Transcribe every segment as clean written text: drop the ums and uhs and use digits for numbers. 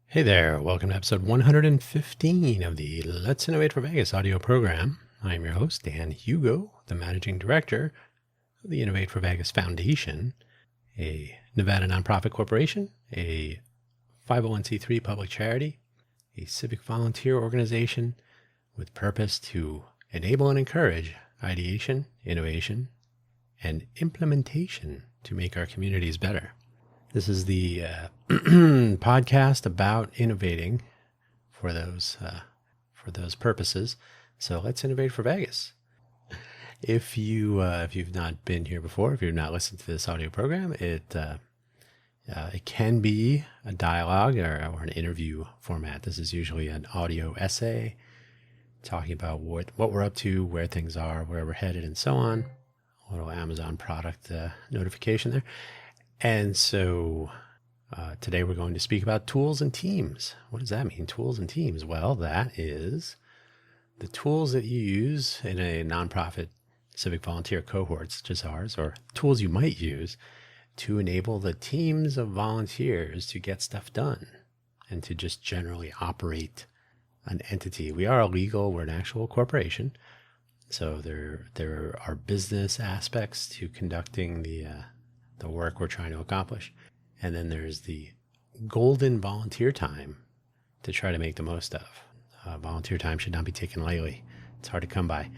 Hey there, welcome to episode 115 of the Let's Innovate for Vegas audio program. I'm your host, Dan Hugo, the managing director of the Innovate for Vegas Foundation, a Nevada nonprofit corporation, a 501c3 public charity, a civic volunteer organization with purpose to enable and encourage ideation, innovation, and implementation to make our communities better. This is the podcast about innovating for those purposes. So let's innovate for Vegas. If you've not been here before, if you've not listened to this audio program, it can be a dialogue or an interview format. This is usually an audio essay talking about what we're up to, where things are, where we're headed, and so on. A little Amazon product notification there. And so today we're going to speak about tools and teams. What does that mean, tools and teams? Well, that is the tools that you use in a nonprofit civic volunteer cohort such as ours, or tools you might use to enable the teams of volunteers to get stuff done and to just generally operate an entity. We are illegal, we're an actual corporation. So there are business aspects to conducting the work we're trying to accomplish. And then there's the golden volunteer time to try to make the most of. Volunteer time should not be taken lightly. It's hard to come by.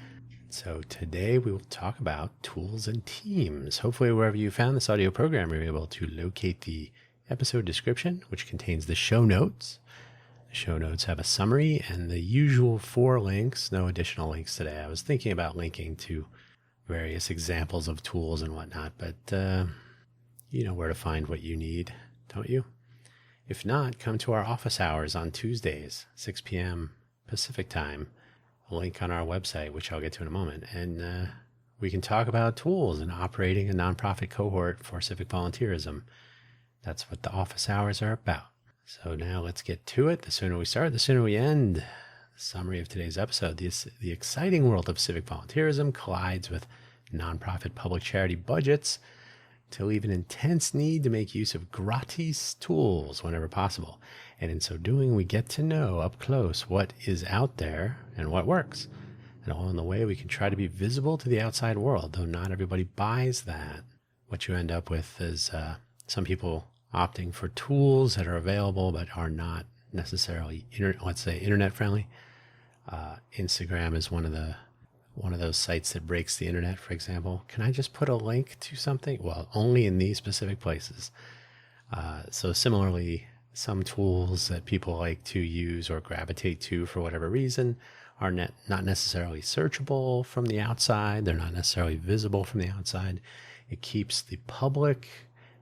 So today we will talk about tools and teams. Hopefully wherever you found this audio program, you're able to locate the episode description, which contains the show notes. The show notes have a summary and the usual 4 links, no additional links today. I was thinking about linking to various examples of tools and whatnot, but you know where to find what you need, don't you? If not, come to our office hours on Tuesdays, 6 p.m. Pacific time. A link on our website, which I'll get to in a moment. And we can talk about tools and operating a nonprofit cohort for civic volunteerism. That's what the office hours are about. So now let's get to it. The sooner we start, the sooner we end. The summary of today's episode. The exciting world of civic volunteerism collides with nonprofit public charity budgets to leave an intense need to make use of gratis tools whenever possible. And in so doing, we get to know up close what is out there and what works. And along the way, we can try to be visible to the outside world, though not everybody buys that. What you end up with is some people opting for tools that are available but are not necessarily, internet friendly. Instagram is one of those sites that breaks the internet, for example. Can I just put a link to something? Well, only in these specific places. So similarly, some tools that people like to use or gravitate to for whatever reason are not necessarily searchable from the outside. They're not necessarily visible from the outside. It keeps the public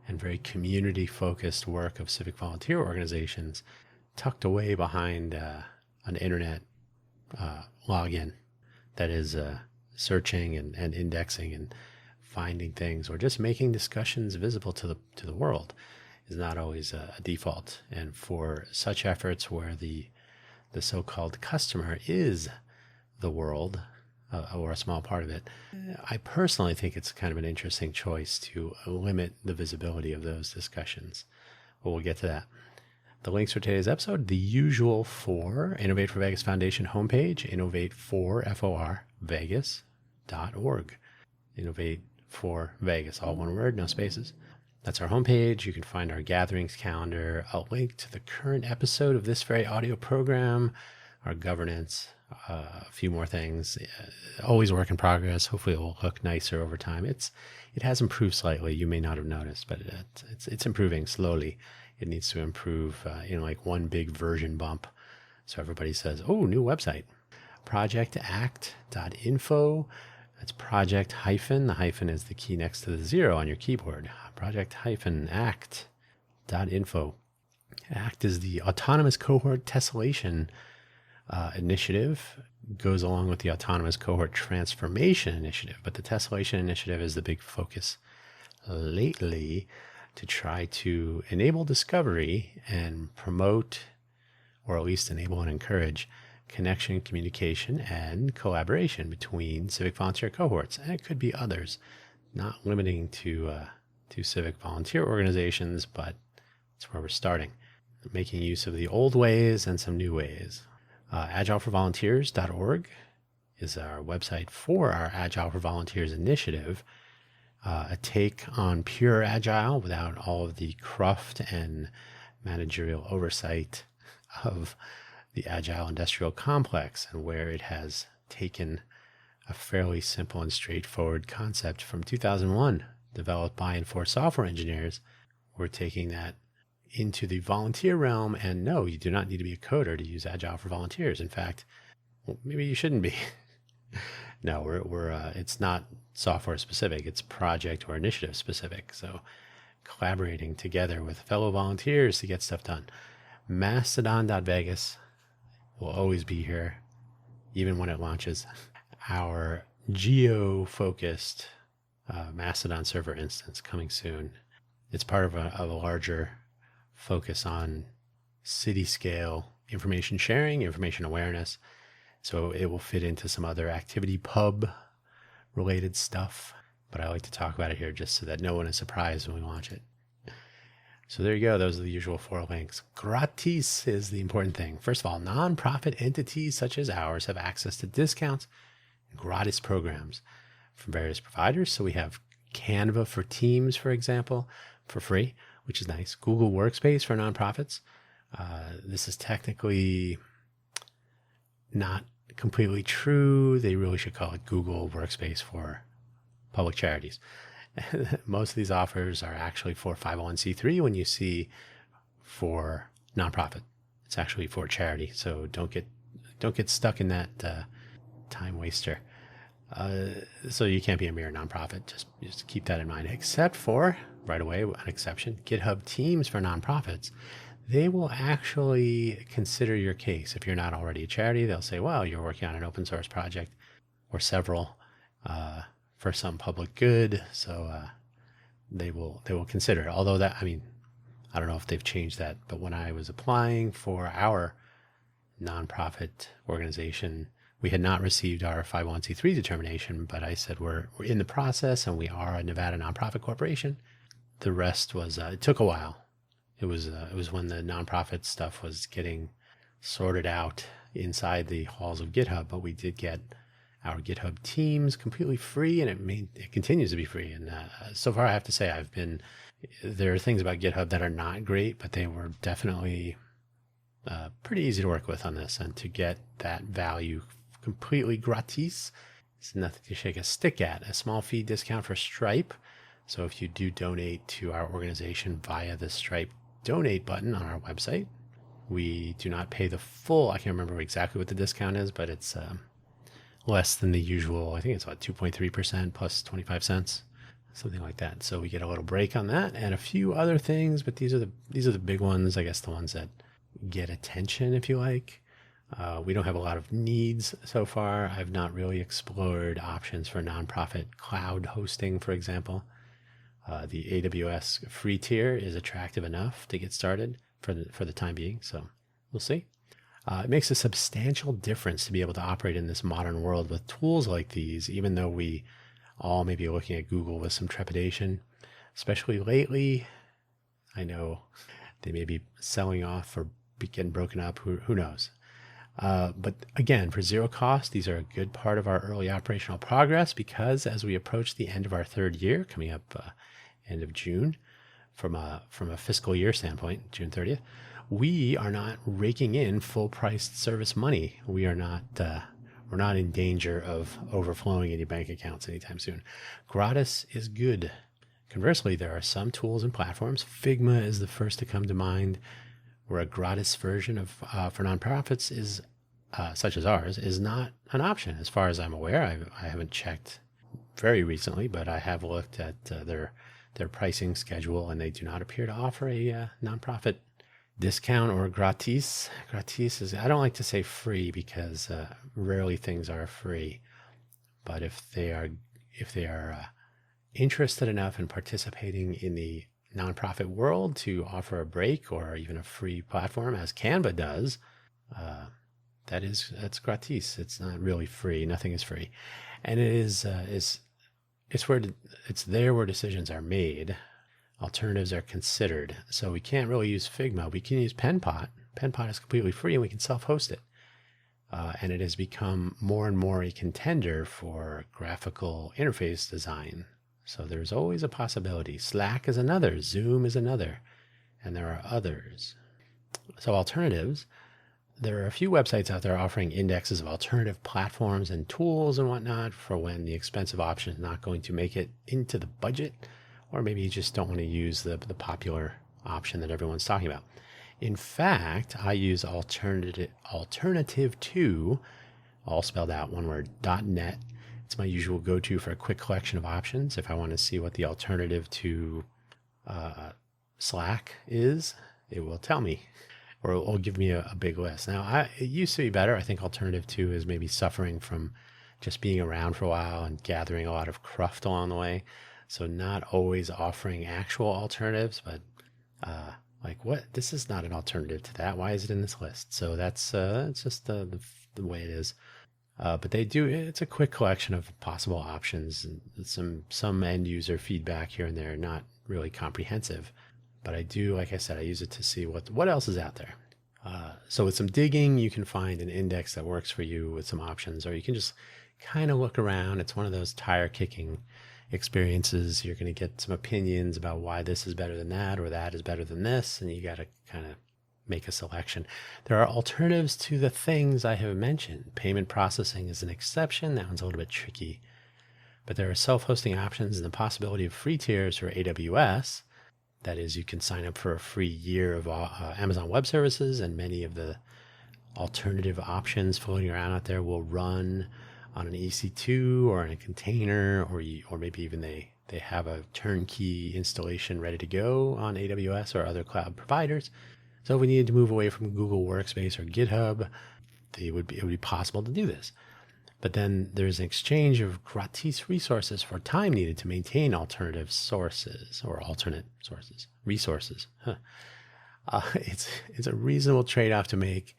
and very community-focused work of civic volunteer organizations tucked away behind an internet login. That is searching and indexing and finding things, or just making discussions visible to the world, is not always a default. And for such efforts where the so-called customer is the world, or a small part of it, I personally think it's kind of an interesting choice to limit the visibility of those discussions. But we'll get to that. The links for today's episode, the usual for Innovate for Vegas Foundation homepage, innovate4vegas.org. Innovate for Vegas, all one word, no spaces. That's our homepage. You can find our gatherings calendar, a link to the current episode of this very audio program, our governance, a few more things. Always work in progress. Hopefully it will look nicer over time. It has improved slightly. You may not have noticed, but it's improving slowly. It needs to improve, like one big version bump. So everybody says, oh, new website. projectact.info. That's project hyphen. The hyphen is the key next to the 0 on your keyboard. Project-act.info. ACT is the Autonomous Cohort Tessellation initiative. Goes along with the Autonomous Cohort Transformation Initiative. But the Tessellation Initiative is the big focus lately, to try to enable discovery and promote, or at least enable and encourage, connection, communication, and collaboration between civic volunteer cohorts. And it could be others, not limiting to civic volunteer organizations, but it's where we're starting. making use of the old ways and some new ways. Agileforvolunteers.org is our website for our Agile for Volunteers initiative, a take on pure Agile without all of the cruft and managerial oversight of the Agile industrial complex, and where it has taken a fairly simple and straightforward concept from 2001, developed by and for software engineers. We're taking that into the volunteer realm, and no, you do not need to be a coder to use Agile for Volunteers. In fact, well, maybe you shouldn't be. No, it's not software specific, it's project or initiative specific. So collaborating together with fellow volunteers to get stuff done. Mastodon.Vegas will always be here, even when it launches. Our geo-focused Mastodon server instance coming soon. It's part of a larger focus on city scale information sharing, information awareness. So it will fit into some other activity pub related stuff, but I like to talk about it here just so that no one is surprised when we launch it. So there you go. Those are the usual 4 links. Gratis is the important thing. First of all, nonprofit entities such as ours have access to discounts and gratis programs from various providers. So we have Canva for Teams, for example, for free, which is nice. Google Workspace for nonprofits. This is technically not completely true. They really should call it Google Workspace for public charities. Most of these offers are actually for 501c3 when you see for nonprofit. It's actually for charity. So don't get stuck in that time waster. So you can't be a mere nonprofit. Just keep that in mind. Except for, right away, an exception, GitHub Teams for nonprofits. They will actually consider your case. If you're not already a charity, they'll say, well, you're working on an open source project or several for some public good. So they will consider it. Although that, I don't know if they've changed that, but when I was applying for our nonprofit organization, we had not received our 501c3 determination, but I said we're in the process and we are a Nevada nonprofit corporation. The rest was, it took a while. It was when the nonprofit stuff was getting sorted out inside the halls of GitHub, but we did get our GitHub Teams completely free, and it continues to be free. And so far, I have to say, there are things about GitHub that are not great, but they were definitely pretty easy to work with on this. And to get that value completely gratis, it's nothing to shake a stick at. A small fee discount for Stripe. So if you do donate to our organization via the Stripe donate button on our website, we do not pay the full, I can't remember exactly what the discount is, but it's less than the usual. I think it's about 2.3% plus 25 cents, something like that. So we get a little break on that and a few other things, but these are the big ones, I guess, the ones that get attention, if you like. We don't have a lot of needs so far. I've not really explored options for nonprofit cloud hosting, for example. The AWS free tier is attractive enough to get started for the time being, so we'll see. It makes a substantial difference to be able to operate in this modern world with tools like these, even though we all may be looking at Google with some trepidation, especially lately. I know they may be selling off or getting broken up, who knows. But again, for zero cost, these are a good part of our early operational progress, because as we approach the end of our 3rd year, coming up end of June, from a fiscal year standpoint, June 30th, we are not raking in full-priced service money. We're not in danger of overflowing any bank accounts anytime soon. Gratis is good. Conversely, there are some tools and platforms. Figma is the first to come to mind, where a gratis version of for nonprofits is such as ours is not an option, as far as I'm aware. I haven't checked very recently, but I have looked at their pricing schedule, and they do not appear to offer a nonprofit discount or gratis. Gratis is, I don't like to say free, because rarely things are free, but if they are interested enough in participating in the nonprofit world to offer a break or even a free platform, as Canva does, that's gratis. It's not really free. Nothing is free, and it's there where decisions are made. alternatives are considered. So we can't really use Figma. We can use PenPot. PenPot is completely free and we can self-host it. And it has become more and more a contender for graphical interface design. So there's always a possibility. Slack is another, Zoom is another, and there are others. So alternatives, there are a few websites out there offering indexes of alternative platforms and tools and whatnot for when the expensive option is not going to make it into the budget, or maybe you just don't want to use the popular option that everyone's talking about. In fact, I use alternative to, all spelled out, one word, .net. It's my usual go-to for a quick collection of options. If I want to see what the alternative to Slack is, it will tell me, or it will give me a big list. Now, it used to be better. I think alternative to is maybe suffering from just being around for a while and gathering a lot of cruft along the way. So not always offering actual alternatives, but like, what? This is not an alternative to that. Why is it in this list? So that's it's just the way it is. But they do, it's a quick collection of possible options and some end user feedback here and there, not really comprehensive. But I do, like I said, I use it to see what else is out there. So with some digging, you can find an index that works for you with some options, or you can just kind of look around. It's one of those tire kicking experiences. You're going to get some opinions about why this is better than that, or that is better than this, and you got to kind of make a selection. There are alternatives to the things I have mentioned. Payment processing is an exception. That one's a little bit tricky. But there are self-hosting options and the possibility of free tiers for AWS. That is, you can sign up for a free year of Amazon Web Services, and many of the alternative options floating around out there will run on an EC2 or in a container, or maybe even they have a turnkey installation ready to go on AWS or other cloud providers. So if we needed to move away from Google Workspace or GitHub, it would be possible to do this. But then there's an exchange of gratis resources for time needed to maintain alternative sources or alternate sources, resources. It's a reasonable trade-off to make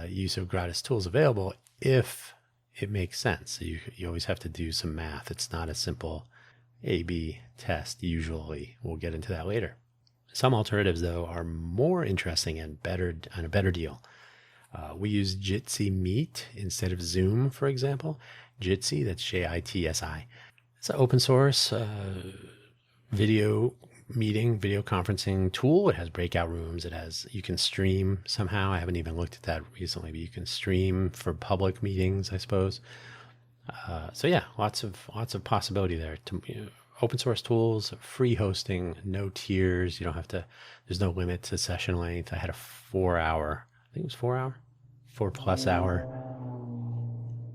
use of gratis tools available if it makes sense. So you always have to do some math. It's not a simple A/B test usually. We'll get into that later. Some alternatives, though, are more interesting and a better deal. We use Jitsi Meet instead of Zoom, for example. Jitsi, that's Jitsi. It's an open source video conferencing tool. It has breakout rooms. You can stream somehow. I haven't even looked at that recently, but you can stream for public meetings, I suppose. So yeah, lots of possibility there. Open source tools, free hosting, no tiers. You don't have to, there's no limit to session length. I had a 4-hour, I think it was 4+ hour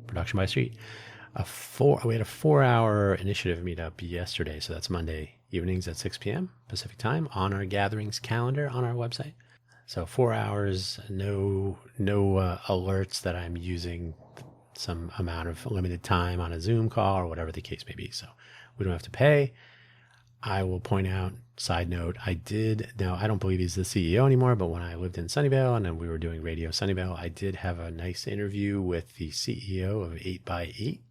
production by Street. We had a 4-hour initiative meetup yesterday. So that's Monday evenings at 6 p.m. Pacific time on our gatherings calendar on our website. So 4 hours, no alerts that I'm using some amount of limited time on a Zoom call or whatever the case may be. So we don't have to pay. I will point out, side note, I don't believe he's the CEO anymore, but when I lived in Sunnyvale and then we were doing Radio Sunnyvale, I did have a nice interview with the CEO of 8x8,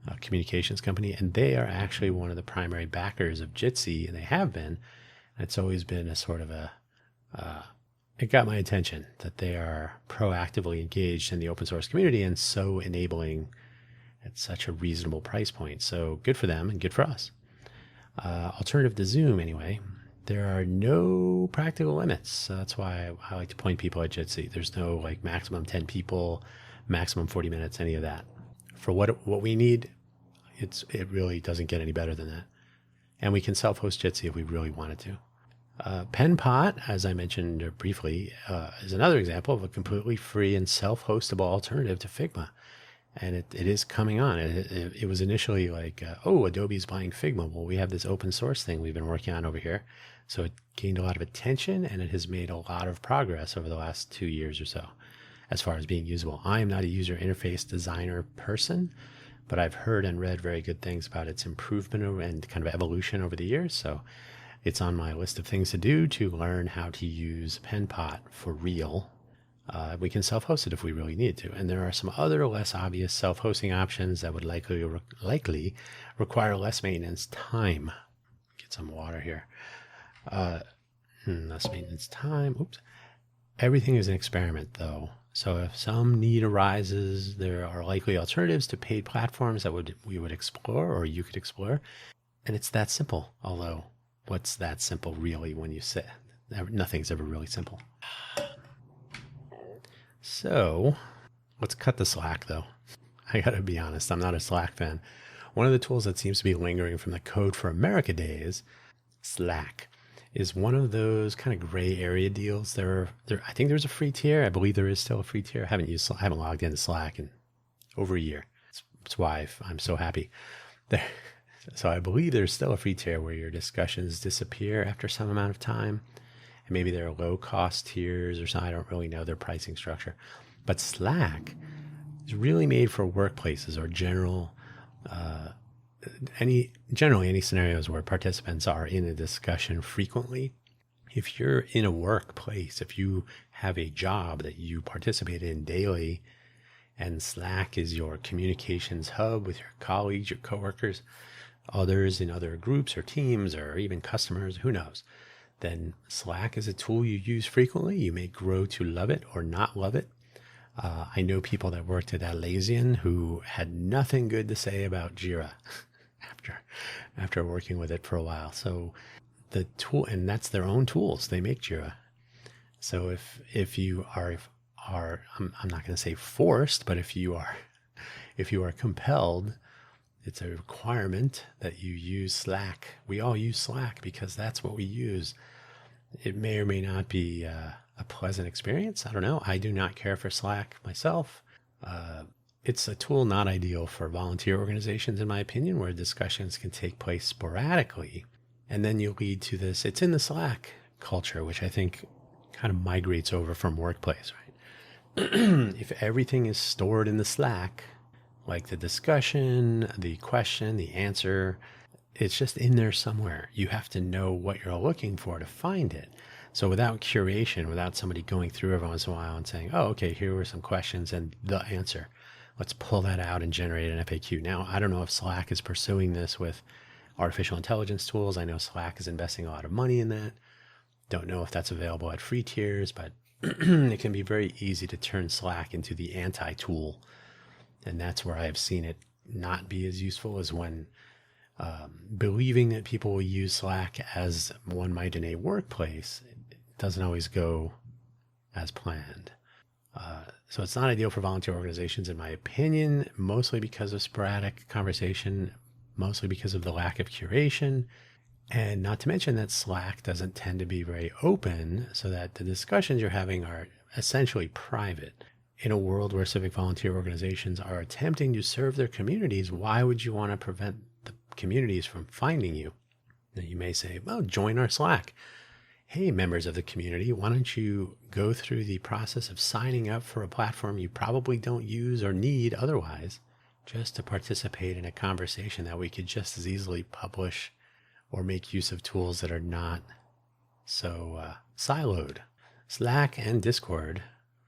a communications company, and they are actually one of the primary backers of Jitsi, and they have been. It's always been a sort of it got my attention that they are proactively engaged in the open source community and so enabling at such a reasonable price point. So good for them and good for us. Alternative to Zoom, anyway, there are no practical limits. So that's why I like to point people at Jitsi. There's no like maximum 10 people, maximum 40 minutes, any of that. For what we need, it really doesn't get any better than that. And we can self-host Jitsi if we really wanted to. PenPot, as I mentioned briefly, is another example of a completely free and self-hostable alternative to Figma. And it is coming on. It was initially like, Adobe's buying Figma. Well, we have this open source thing we've been working on over here. So it gained a lot of attention, and it has made a lot of progress over the last 2 years or so as far as being usable. I am not a user interface designer person, but I've heard and read very good things about its improvement and kind of evolution over the years. So it's on my list of things to do to learn how to use PenPot for real. We can self-host it if we really need to. And there are some other less obvious self-hosting options that would likely require less maintenance time. Get some water here. Uh, Less maintenance time. Oops. Everything is an experiment, though. So if some need arises, there are likely alternatives to paid platforms that we would explore, or you could explore. And it's that simple. Although, what's that simple really when you say nothing's ever really simple? So let's cut the slack, though. I gotta be honest, I'm not a Slack fan. One of the tools that seems to be lingering from the Code for America days, Slack, is one of those kind of gray area deals. I think there's a free tier. I believe there is still a free tier. I haven't logged into Slack in over a year. That's why I'm so happy. So I believe there's still a free tier where your discussions disappear after some amount of time. And maybe there are low cost tiers or something. I don't really know their pricing structure. But Slack is really made for workplaces or generally any scenarios where participants are in a discussion frequently. If you're in a workplace, if you have a job that you participate in daily, and Slack is your communications hub with your colleagues, your coworkers, others in other groups or teams, or even customers, who knows, then Slack is a tool you use frequently. You may grow to love it or not love it. I know people that worked at Atlassian who had nothing good to say about Jira after working with it for a while. So the tool, and that's their own tools. They make Jira. So if you are I'm not going to say forced, but if you are compelled, it's a requirement that you use Slack. We all use Slack because that's what we use. It may or may not be a pleasant experience. I don't know. I do not care for Slack myself. It's a tool not ideal for volunteer organizations, in my opinion, where discussions can take place sporadically. And then you lead to this, it's in the Slack culture, which I think kind of migrates over from workplace, right? If everything is stored in the Slack, like the discussion, the question, the answer, it's just in there somewhere. You have to know what you're looking for to find it. So without curation, without somebody going through every once in a while and saying, oh, okay, here were some questions and the answer, let's pull that out and generate an FAQ. Now, I don't know if Slack is pursuing this with artificial intelligence tools. I know Slack is investing a lot of money in that. Don't know if that's available at free tiers, but it can be very easy to turn Slack into the anti-tool. And that's where I have seen it not be as useful as when believing that people will use Slack as one might in a workplace. It doesn't always go as planned. So it's not ideal for volunteer organizations, in my opinion, mostly because of sporadic conversation, mostly because of the lack of curation, and not to mention that Slack doesn't tend to be very open, so that the discussions you're having are essentially private. In a world where civic volunteer organizations are attempting to serve their communities, why would you want to prevent the communities from finding you? Now you may say, well, join our Slack. Hey, members of the community, why don't you go through the process of signing up for a platform you probably don't use or need otherwise, just to participate in a conversation that we could just as easily publish or make use of tools that are not so siloed. Slack and Discord,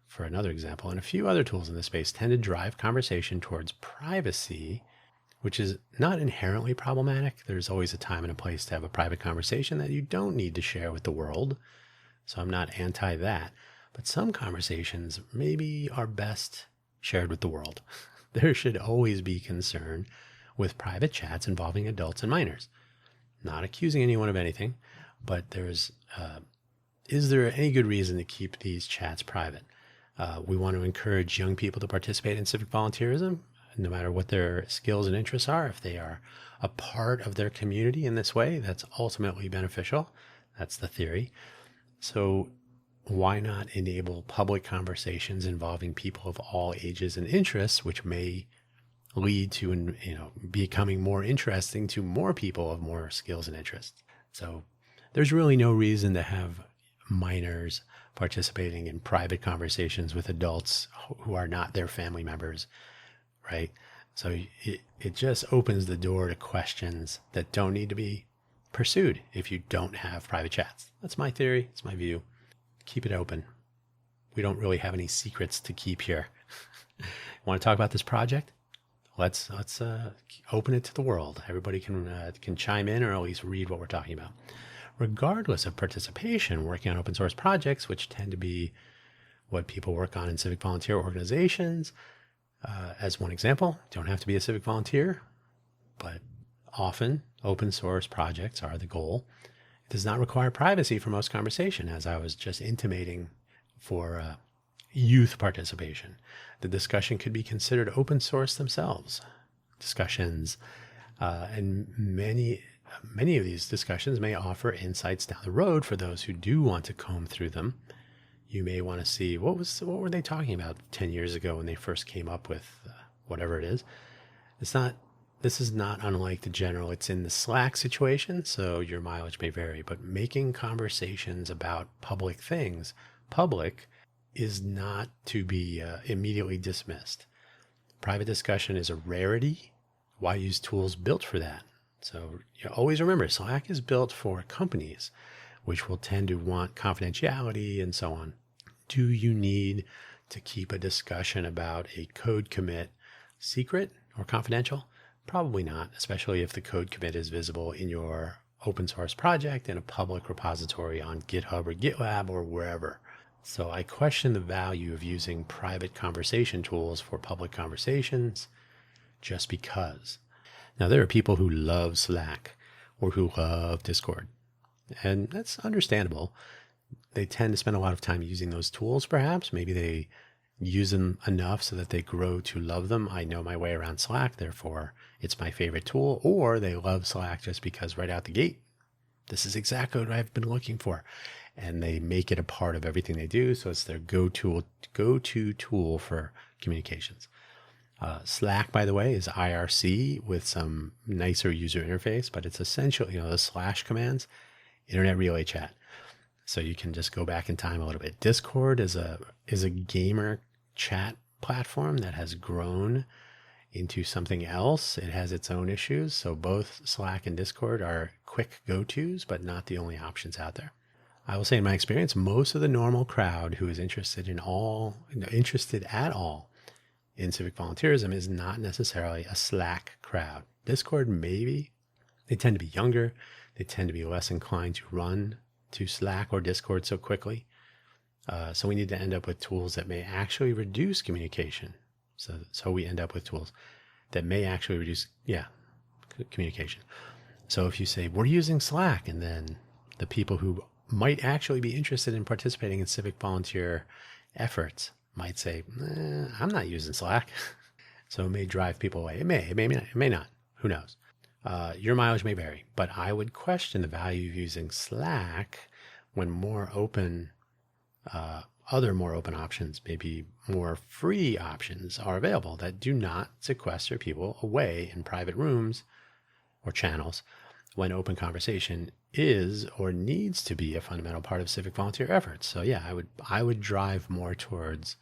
for another example, and a few other tools in this space tend to drive conversation towards privacy, which is not inherently problematic. There's always a time and a place to have a private conversation that you don't need to share with the world. So I'm not anti that. But some conversations maybe are best shared with the world. There should always be concern with private chats involving adults and minors. Not accusing anyone of anything, but is there any good reason to keep these chats private? We want to encourage young people to participate in civic volunteerism, no matter what their skills and interests are. If they are a part of their community in this way, that's ultimately beneficial. That's the theory. So why not enable public conversations involving people of all ages and interests, which may lead to, becoming more interesting to more people of more skills and interests? So there's really no reason to have minors participating in private conversations with adults who are not their family members, right? So it just opens the door to questions that don't need to be pursued if you don't have private chats. That's my theory. It's my view. Keep it open. We don't really have any secrets to keep here. Want to talk about this project? Let's open it to the world. Everybody can chime in or at least read what we're talking about. regardless of participation, working on open source projects, which tend to be what people work on in civic volunteer organizations. As one example, don't have to be a civic volunteer, but often open source projects are the goal. It does not require privacy for most conversation, as I was just intimating for youth participation. The discussion could be considered open source themselves. Discussions and many of these discussions may offer insights down the road for those who do want to comb through them. You may want to see what were they talking about 10 years ago when they first came up with whatever it is. This is not unlike the general. It's in the Slack situation, so your mileage may vary, but making conversations about public things public is not to be immediately dismissed. Private discussion is a rarity. Why use tools built for that? So you always remember, Slack is built for companies, which will tend to want confidentiality and so on. Do you need to keep a discussion about a code commit secret or confidential? Probably not, especially if the code commit is visible in your open source project in a public repository on GitHub or GitLab or wherever. So I question the value of using private conversation tools for public conversations just because. Now, there are people who love Slack or who love Discord, and that's understandable. They tend to spend a lot of time using those tools, perhaps. Maybe they use them enough so that they grow to love them. I know my way around Slack, therefore it's my favorite tool. Or they love Slack just because right out the gate, this is exactly what I've been looking for. And they make it a part of everything they do. So it's their go-to tool for communications. Slack, by the way, is IRC with some nicer user interface, but it's essentially, the slash commands, internet relay chat. So you can just go back in time a little bit. Discord is a gamer chat platform that has grown into something else. It has its own issues. So both Slack and Discord are quick go-tos, but not the only options out there. I will say in my experience, most of the normal crowd who is interested at all in civic volunteerism is not necessarily a Slack crowd. Discord, maybe. They tend to be younger. They tend to be less inclined to run to Slack or Discord so quickly. So we need to end up with tools that may actually reduce communication. So we end up with tools that may actually reduce, communication. So if you say, we're using Slack, and then the people who might actually be interested in participating in civic volunteer efforts might say, I'm not using Slack. So it may drive people away. It may not. Who knows? Your mileage may vary, but I would question the value of using Slack when other more open options, maybe more free options are available that do not sequester people away in private rooms or channels when open conversation is or needs to be a fundamental part of civic volunteer efforts. So I would drive more towards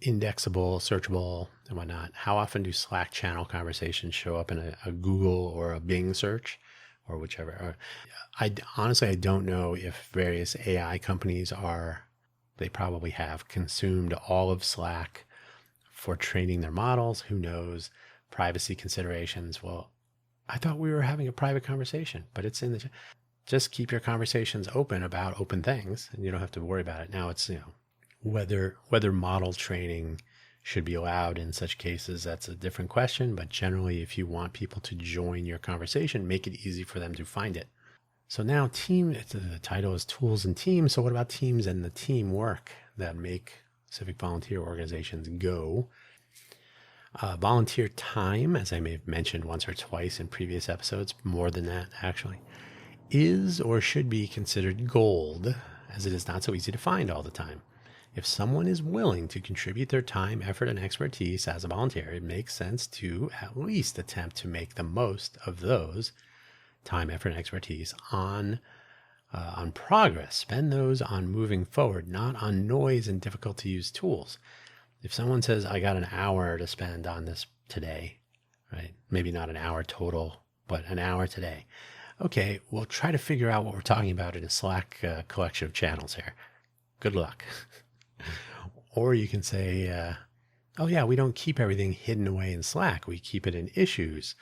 indexable, searchable, and whatnot. How often do Slack channel conversations show up in a Google or a Bing search or whichever? I honestly don't know if various AI companies they probably have consumed all of Slack for training their models. Who knows? Privacy considerations. Well, I thought we were having a private conversation, but it's in the, just keep your conversations open about open things and you don't have to worry about it. Now it's, whether model training should be allowed in such cases, that's a different question. But generally, if you want people to join your conversation, make it easy for them to find it. So now the title is Tools and Teams. So what about teams and the teamwork that make civic volunteer organizations go? Volunteer time, as I may have mentioned once or twice in previous episodes, more than that actually, is or should be considered gold, as it is not so easy to find all the time. If someone is willing to contribute their time, effort, and expertise as a volunteer, it makes sense to at least attempt to make the most of those time, effort, and expertise on progress. Spend those on moving forward, not on noise and difficult to use tools. If someone says, I got an hour to spend on this today, right? Maybe not an hour total, but an hour today. Okay, we'll try to figure out what we're talking about in a Slack collection of channels here. Good luck. Or you can say, we don't keep everything hidden away in Slack. We keep it in issues.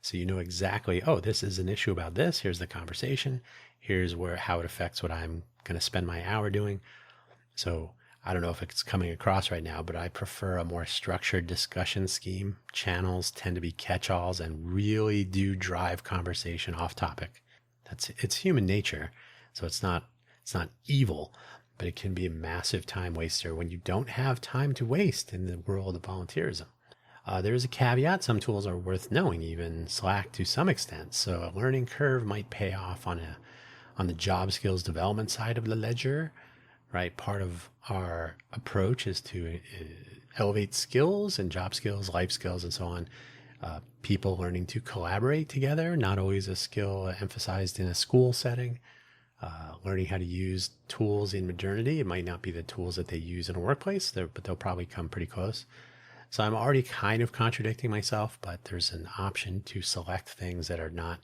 So you know exactly, oh, this is an issue about this. Here's the conversation. Here's how it affects what I'm going to spend my hour doing. So I don't know if it's coming across right now, but I prefer a more structured discussion scheme. Channels tend to be catch-alls and really do drive conversation off topic. It's human nature. So it's not evil, but it can be a massive time waster when you don't have time to waste in the world of volunteerism. There is a caveat. Some tools are worth knowing, even Slack to some extent. So a learning curve might pay off on the job skills development side of the ledger, right? Part of our approach is to elevate skills and job skills, life skills, and so on. People learning to collaborate together, not always a skill emphasized in a school setting. Learning how to use tools in modernity. It might not be the tools that they use in a workplace, but they'll probably come pretty close. So I'm already kind of contradicting myself, but there's an option to select things that are not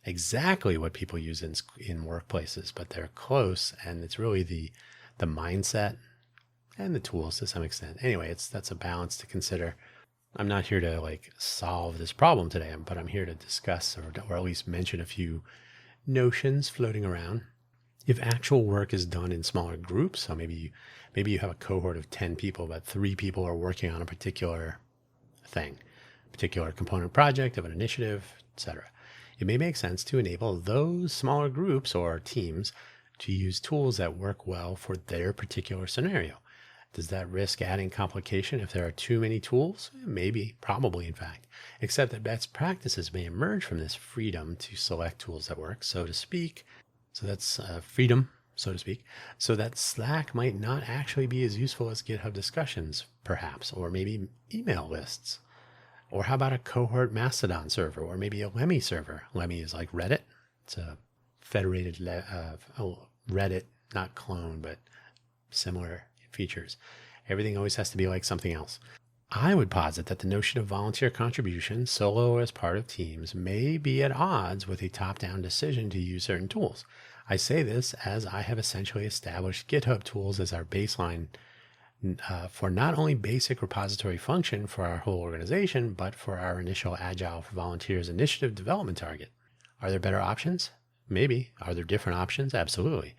exactly what people use in workplaces, but they're close, and it's really the mindset and the tools to some extent. Anyway, that's a balance to consider. I'm not here to solve this problem today, but I'm here to discuss or at least mention a few notions floating around. If actual work is done in smaller groups, so maybe you have a cohort of 10 people, but 3 people are working on a particular thing, particular component project of an initiative, etc. It may make sense to enable those smaller groups or teams to use tools that work well for their particular scenario. Does that risk adding complication if there are too many tools? Maybe, probably in fact, except that best practices may emerge from this freedom to select tools that work, so to speak. So that's freedom, so to speak. So that Slack might not actually be as useful as GitHub discussions, perhaps, or maybe email lists. Or how about a cohort Mastodon server, or maybe a Lemmy server? Lemmy is like Reddit. It's a federated Reddit, not clone, but similar features. Everything always has to be like something else. I would posit that the notion of volunteer contribution, solo or as part of teams, may be at odds with a top-down decision to use certain tools. I say this as I have essentially established GitHub tools as our baseline for not only basic repository function for our whole organization, but for our initial Agile for Volunteers initiative development target. Are there better options? Maybe. Are there different options? Absolutely.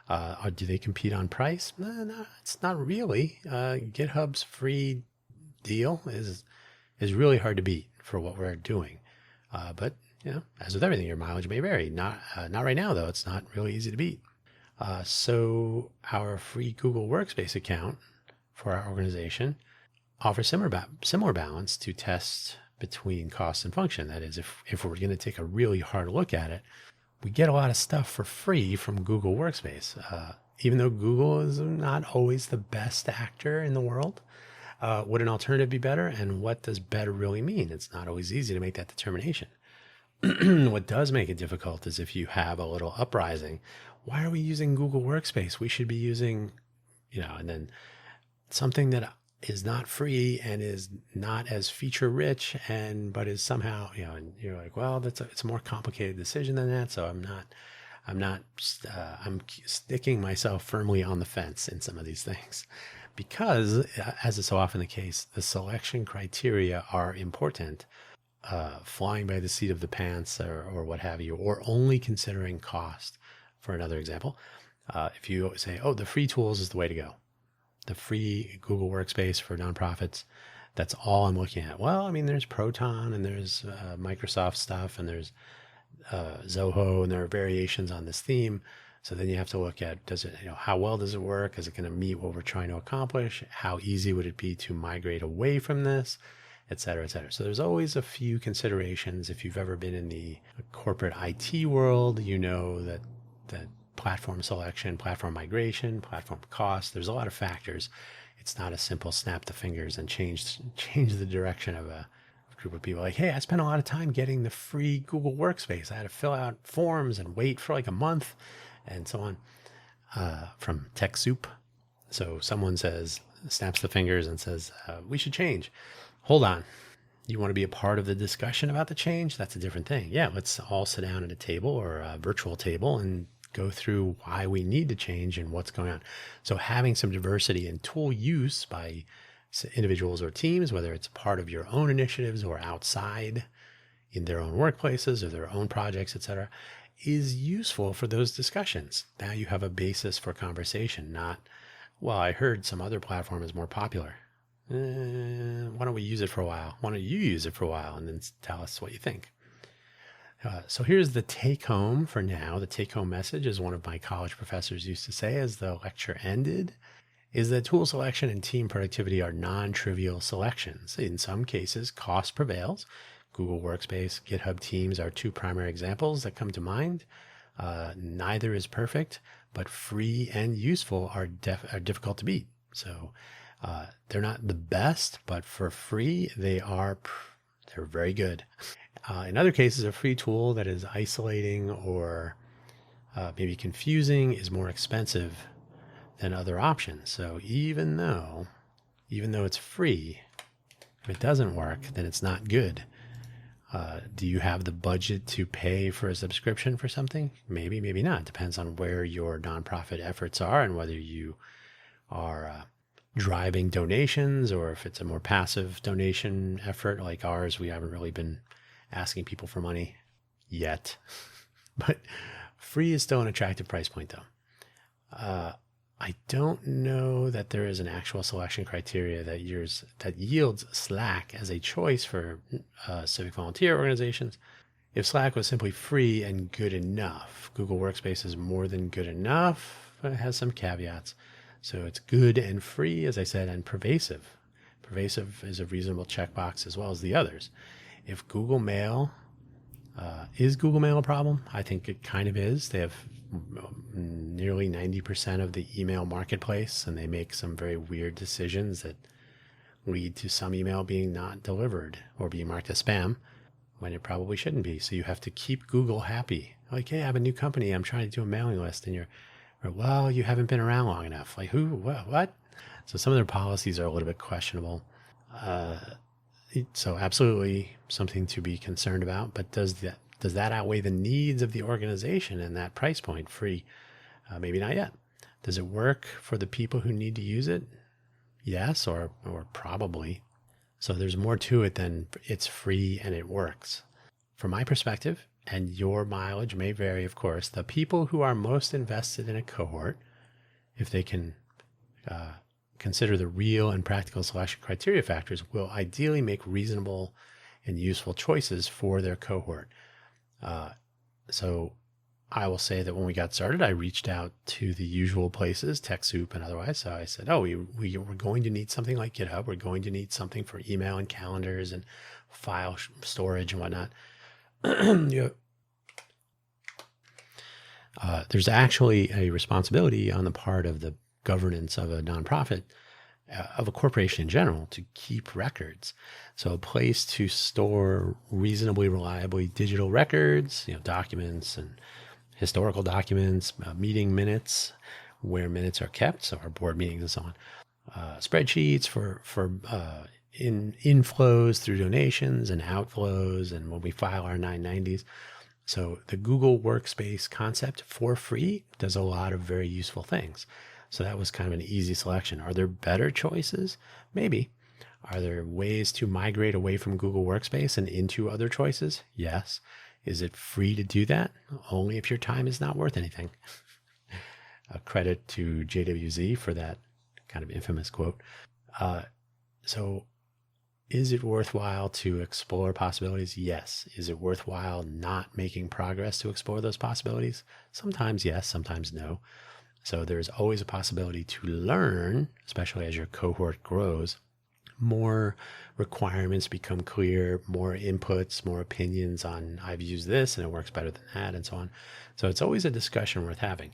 Do they compete on price? No, it's not really. GitHub's free deal is really hard to beat for what we're doing. But as with everything, your mileage may vary. Not right now, though. It's not really easy to beat. So our free Google Workspace account for our organization offers similar balance to test between cost and function. That is, if we're going to take a really hard look at it, we get a lot of stuff for free from Google Workspace. Even though Google is not always the best actor in the world, would an alternative be better? And what does better really mean? It's not always easy to make that determination. What does make it difficult is if you have a little uprising. Why are we using Google Workspace? We should be using, and then something that is not free and is not as feature rich but is somehow, and you're like, well, it's a more complicated decision than that. So I'm sticking myself firmly on the fence in some of these things because, as is so often the case, the selection criteria are important. Flying by the seat of the pants or what have you, or only considering cost. For another example, if you say, the free tools is the way to go. The free Google Workspace for nonprofits, that's all I'm looking at. Well, there's Proton and there's Microsoft stuff and there's Zoho, and there are variations on this theme. So then you have to look at, how well does it work? Is it going to meet what we're trying to accomplish? How easy would it be to migrate away from this? Et cetera, et cetera. So there's always a few considerations. If you've ever been in the corporate IT world, you know that platform selection, platform migration, platform cost, there's a lot of factors. It's not a simple snap the fingers and change the direction of a group of people. Like, hey, I spent a lot of time getting the free Google Workspace. I had to fill out forms and wait for a month and so on, from TechSoup. So someone snaps the fingers and says, we should change. Hold on. You want to be a part of the discussion about the change? That's a different thing. Yeah, let's all sit down at a table or a virtual table and go through why we need to change and what's going on. So having some diversity in tool use by individuals or teams, whether it's part of your own initiatives or outside, in their own workplaces or their own projects, etc., is useful for those discussions. Now you have a basis for conversation, not, well, I heard some other platform is more popular. Why don't we use it for a while? Why don't you use it for a while and then tell us what you think? So here's the take home for now. The take home message, as one of my college professors used to say as the lecture ended, is that tool selection and team productivity are non-trivial selections. In some cases, cost prevails. Google Workspace, GitHub Teams are two primary examples that come to mind. Neither is perfect, but free and useful are difficult to beat. So they're not the best, but for free, they're very good. In other cases, a free tool that is isolating or maybe confusing is more expensive than other options. So even though it's free, if it doesn't work, then it's not good. Do you have the budget to pay for a subscription for something? Maybe, maybe not. Depends on where your nonprofit efforts are and whether you are driving donations or if it's a more passive donation effort like ours. We haven't really been asking people for money yet, but free is still an attractive price point though. I don't know that there is an actual selection criteria that yields Slack as a choice for civic volunteer organizations. If Slack was simply free and good enough, Google Workspace is more than good enough, but it has some caveats. So it's good and free, as I said, and pervasive. Pervasive is a reasonable checkbox as well as the others. If Google Mail, is Google Mail a problem? I think it kind of is. They have nearly 90% of the email marketplace, and they make some very weird decisions that lead to some email being not delivered or being marked as spam when it probably shouldn't be. So you have to keep Google happy. Like, hey, I have a new company. I'm trying to do a mailing list. And well, you haven't been around long enough. Like, who, what? So some of their policies are a little bit questionable. So absolutely something to be concerned about, but does that outweigh the needs of the organization and that price point? Free? Maybe not yet. Does it work for the people who need to use it? Yes, or probably. So there's more to it than it's free and it works. From my perspective, and your mileage may vary, of course, the people who are most invested in a cohort, if they can consider the real and practical selection criteria factors, will ideally make reasonable and useful choices for their cohort. So I will say that when we got started, I reached out to the usual places, TechSoup and otherwise. So I said, we're going to need something like GitHub. We're going to need something for email and calendars and file storage and whatnot. There's actually a responsibility on the part of the governance of a nonprofit, of a corporation in general, to keep records. So a place to store reasonably reliably digital records, documents and historical documents, meeting minutes, where minutes are kept, so our board meetings and so on, spreadsheets for inflows through donations and outflows, and when we file our 990s. So the Google Workspace concept for free does a lot of very useful things. So that was kind of an easy selection. Are there better choices? Maybe. Are there ways to migrate away from Google Workspace and into other choices? Yes. Is it free to do that? Only if your time is not worth anything. A credit to JWZ for that kind of infamous quote. So is it worthwhile to explore possibilities? Yes. Is it worthwhile not making progress to explore those possibilities? Sometimes yes, sometimes no. So there's always a possibility to learn, especially as your cohort grows. More requirements become clear, more inputs, more opinions on I've used this and it works better than that and so on. So it's always a discussion worth having.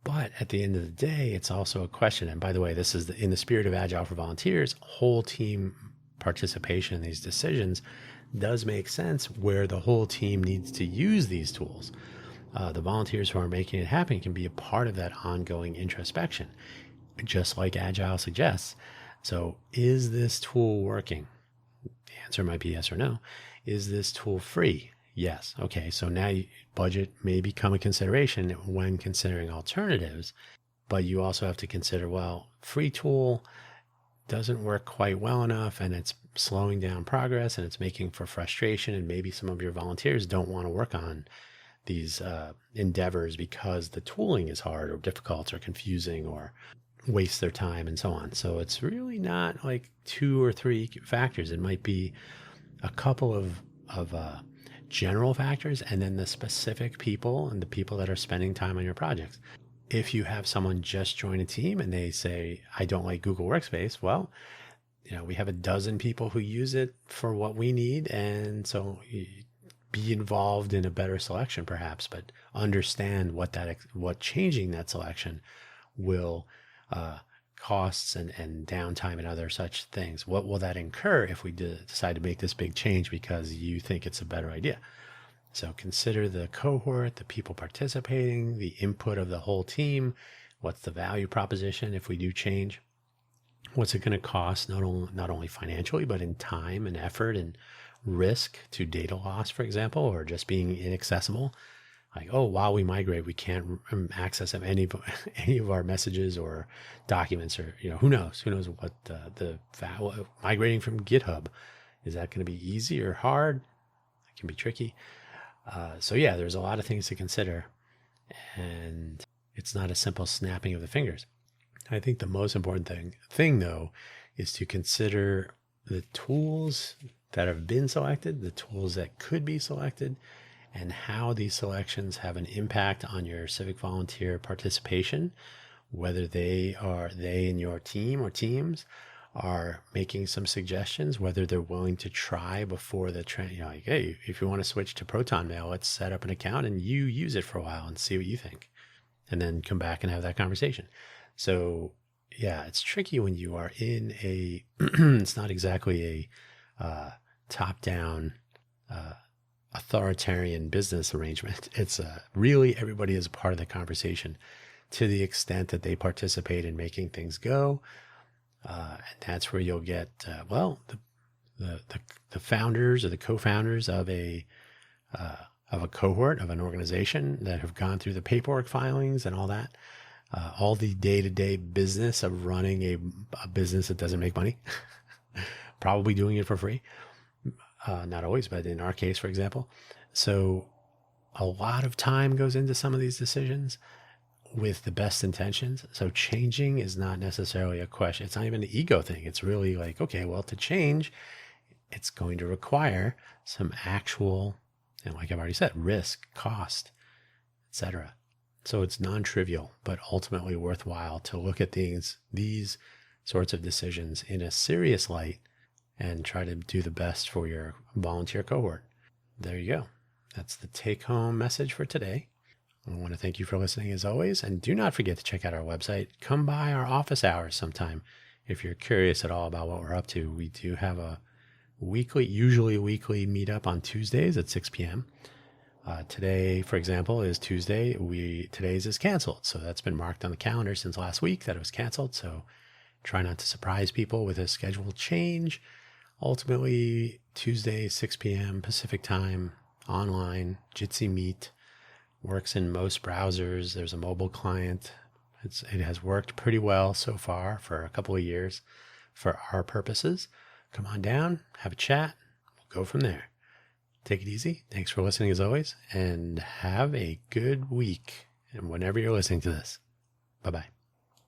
But at the end of the day, it's also a question. And by the way, this is in the spirit of Agile for Volunteers, whole team participation in these decisions does make sense where the whole team needs to use these tools. The volunteers who are making it happen can be a part of that ongoing introspection, just like Agile suggests. So is this tool working? The answer might be yes or no. Is this tool free? Yes. Okay, so now budget may become a consideration when considering alternatives, but you also have to consider, well, free tool, doesn't work quite well enough, and it's slowing down progress, and it's making for frustration, and maybe some of your volunteers don't want to work on these endeavors because the tooling is hard or difficult or confusing or waste their time and so on. So it's really not like 2 or 3 factors. It might be a couple of general factors, and then the specific people and the people that are spending time on your projects. If you have someone just join a team and they say, I don't like Google Workspace, well, we have a dozen people who use it for what we need. And so be involved in a better selection perhaps, but understand what changing that selection will costs and downtime and other such things. What will that incur if we decide to make this big change because you think it's a better idea? So consider the cohort, the people participating, the input of the whole team. What's the value proposition if we do change? What's it going to cost, not only financially, but in time and effort and risk to data loss, for example, or just being inaccessible? Like, oh, while we migrate, we can't access any of our messages or documents, or who knows what migrating from GitHub, is that going to be easy or hard? It can be tricky. So yeah, there's a lot of things to consider, and it's not a simple snapping of the fingers. I think the most important thing though is to consider the tools that have been selected, the tools that could be selected, and how these selections have an impact on your civic volunteer participation, whether they in your team or teams are making some suggestions, whether they're willing to try before the like, hey, if you want to switch to Proton Mail, let's set up an account and you use it for a while and see what you think, and then come back and have that conversation. So yeah, it's tricky when you are in a, it's not exactly a top-down, authoritarian business arrangement. It's really everybody is a part of the conversation to the extent that they participate in making things go. And that's where you'll get, the founders or the co-founders of a cohort of an organization that have gone through the paperwork filings and all that, all the day-to-day business of running a business that doesn't make money, probably doing it for free. Not always, but in our case, for example. So a lot of time goes into some of these decisions with the best intentions. So changing is not necessarily a question. It's not even an ego thing. It's really like, okay, well, to change, it's going to require some actual, and like I've already said, risk, cost, etc. So it's non-trivial, but ultimately worthwhile to look at these sorts of decisions in a serious light and try to do the best for your volunteer cohort. There you go. That's the take-home message for today. I want to thank you for listening as always, and do not forget to check out our website. Come by our office hours sometime if you're curious at all about what we're up to. We do have usually a weekly meetup on Tuesdays at 6 p.m. Today, for example, is Tuesday. Today's is canceled, so that's been marked on the calendar since last week that it was canceled. So try not to surprise people with a schedule change. Ultimately, Tuesday, 6 p.m. Pacific time, online, Jitsi Meet, works in most browsers. There's a mobile client. It has worked pretty well so far for a couple of years for our purposes. Come on down, have a chat. We'll go from there. Take it easy. Thanks for listening as always, and have a good week. And whenever you're listening to this, bye-bye.